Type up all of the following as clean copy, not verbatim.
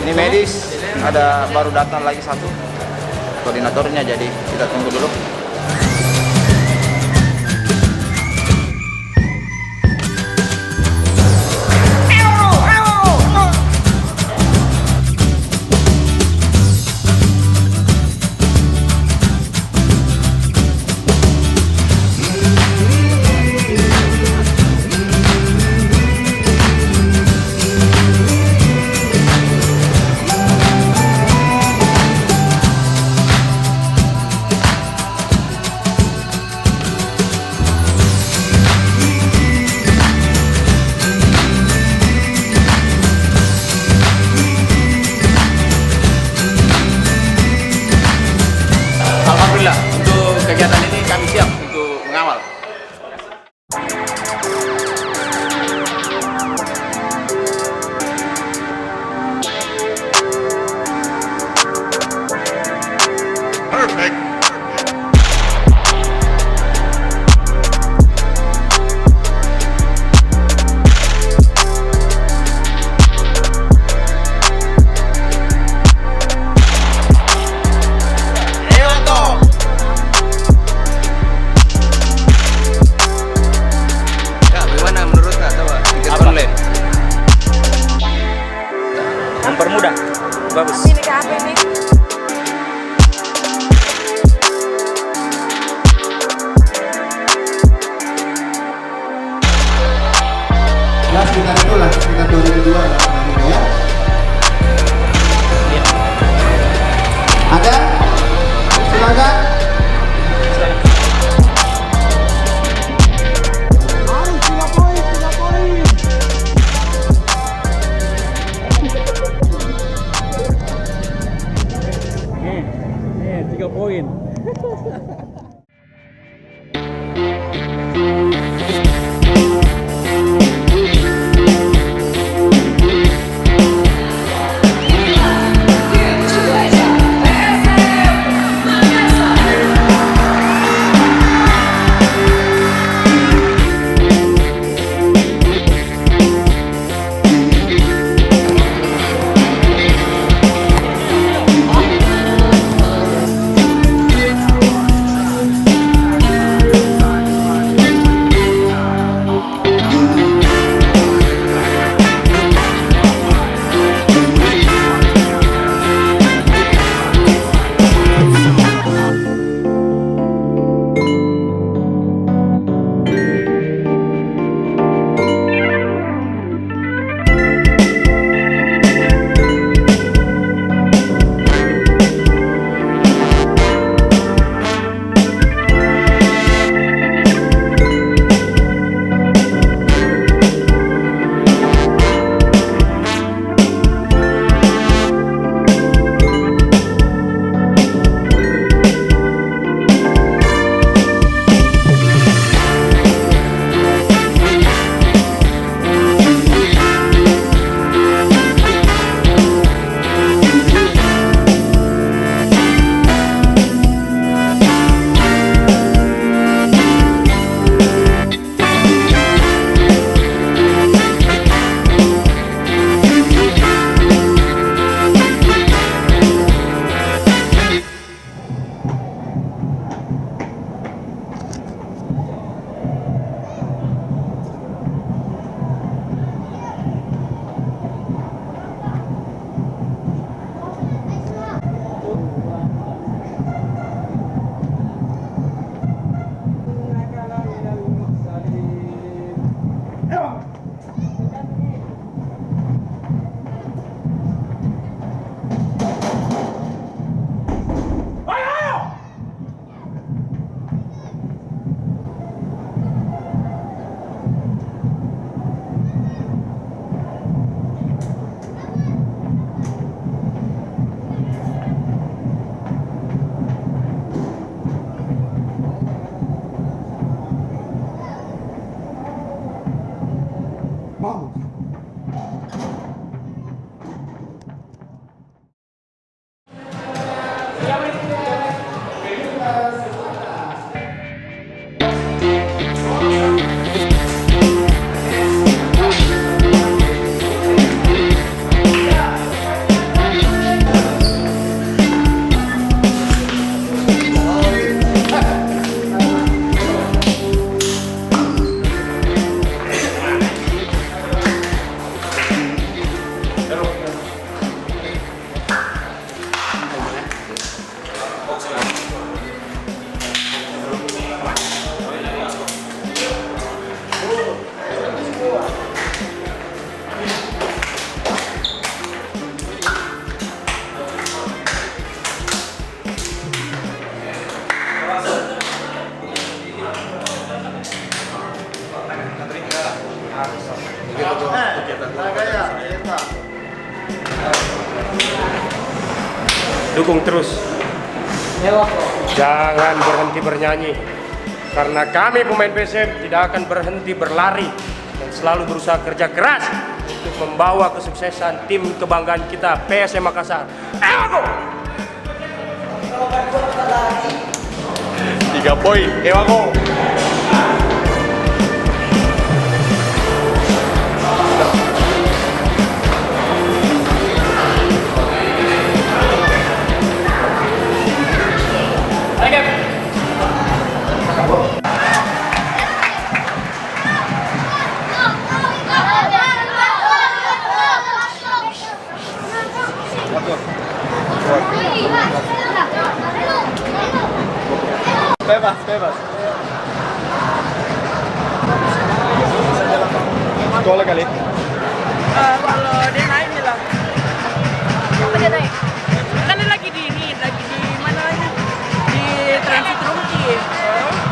Ini medis, ada baru datang lagi satu koordinatornya, jadi kita tunggu dulu. Untuk kegiatan ini kami siap untuk mengawal. Perfect. Mempermudah, bagus. Ini ke HP nih. Ya sekitar itulah, sekitar 2002 ya. Ada? Silakan. Poin. dukung terus. Jangan berhenti bernyanyi. Karena kami pemain PSM tidak akan berhenti berlari dan selalu berusaha kerja keras untuk membawa kesuksesan tim kebanggaan kita PSM Makassar. Ewago! 3 poin, Ewago! Bebas. Sekolah kali. Kalau dia naik bilang. Apa dia naik? Kan dia lagi di mana lagi? Di transit room sih.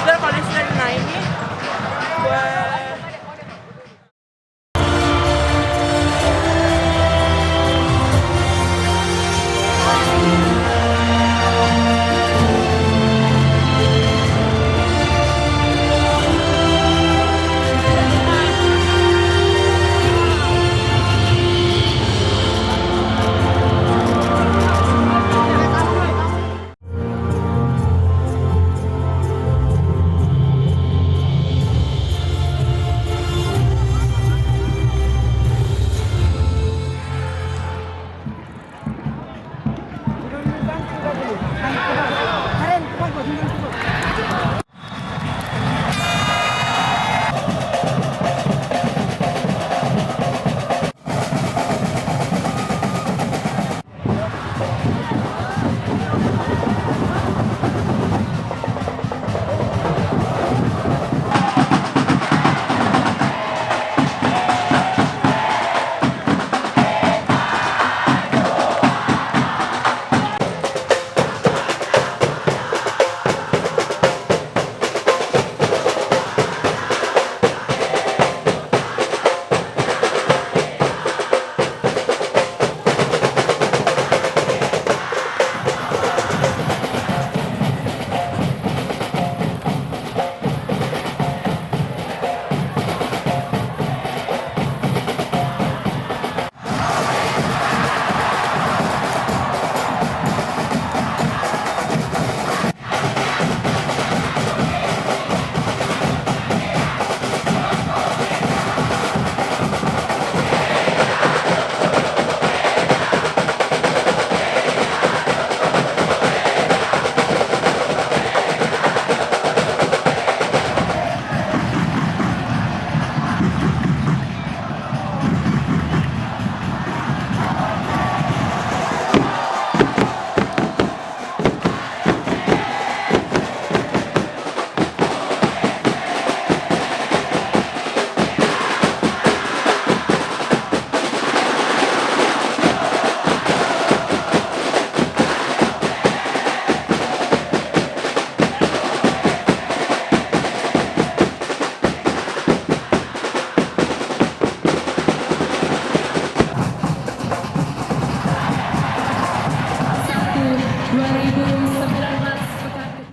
Sudah kalau dia sudah naik nih,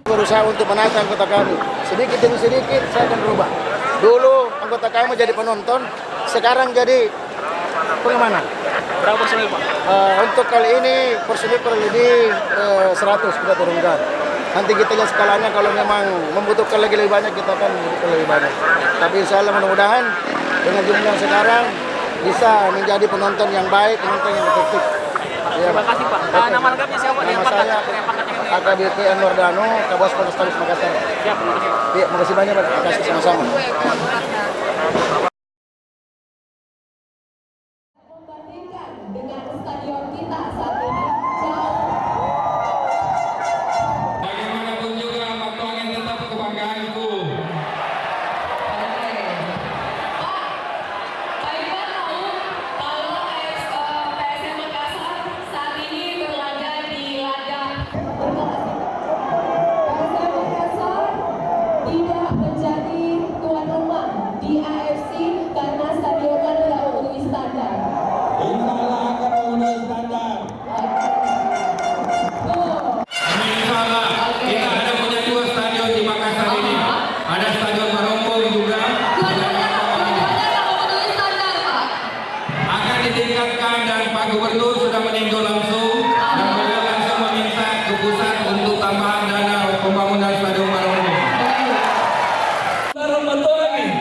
berusaha untuk menata anggota kami. Sedikit demi sedikit saya akan berubah. Dulu anggota kami jadi penonton, sekarang jadi pengamanan. berapa personil Pak? Untuk kali ini personil kurang lebih 100 kita turunkan. Nanti kita lihat skalanya, kalau memang membutuhkan lagi lebih banyak kita akan membutuhkan lebih banyak. Tapi insya Allah mudah-mudahan dengan jumlah yang sekarang bisa menjadi penonton yang baik, penonton yang efektif. Terima kasih Pak. Nama lengkapnya siapa? Nama saya AKBP Nordano, Kabos Polrestabes Makassar. Siap, terima kasih Pak. Iya, terima kasih banyak Pak. Terima kasih sama-sama. Membandingkan dengan stadion kita saat ini jauh. Bagaimanapun juga Pak ingin tetap kebanggaanku. Pak Iwan tahu kalau PSM Makassar saat ini berlaga di laga. PSM Makassar tidak menjadi tuan rumah di dalam motor ini.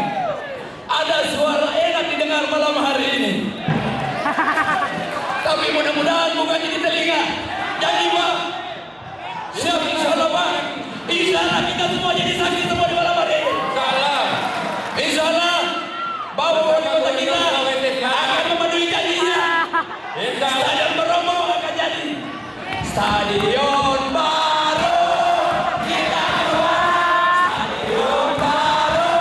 Ada suara enak didengar malam hari ini. Tapi mudah-mudahan bukan di telinga. Jadi Pak, siap insyaallah Pak. Insyaallah kita semua jadi saksi semua di malam hari ini. Insyaallah bahwa kota kita akan memenuhi janjinya. Stadion Beberapa akan jadi stadion baru. Kita juara. Stadion baru.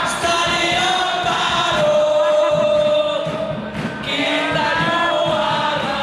Stadion baru. Kita juara.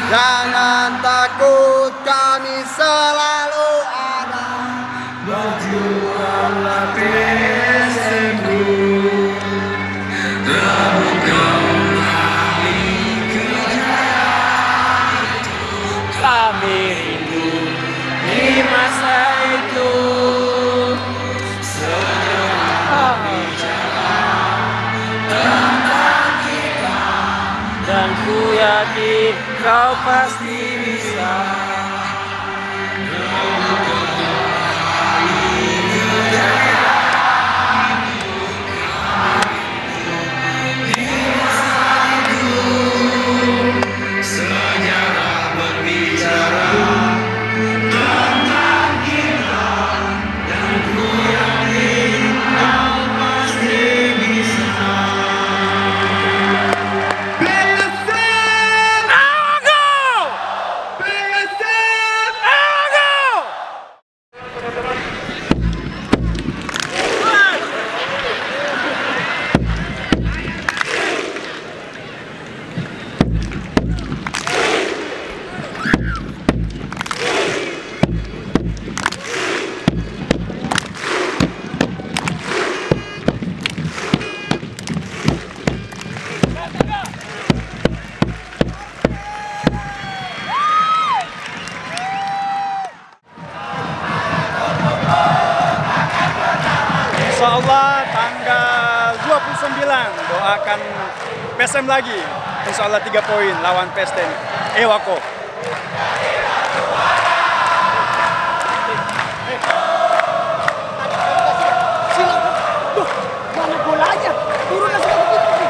Jangan takut, kami selalu ada. Kami rindu di masa itu. Kami dan ku yakin kau pasti bisa. Insyaallah tanggal 29 doakan PSM lagi. Insyaallah 3 poin lawan PSM Ewako. Mana bolanya? Turun langsung begitu.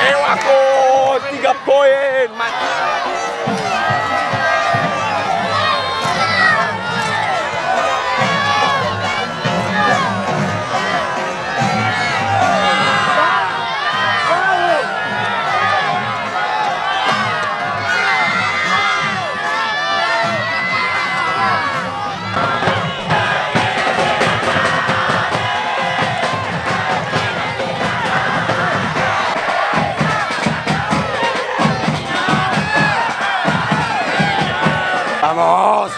Ewako 3 poin. Vamos.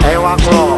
Ewako.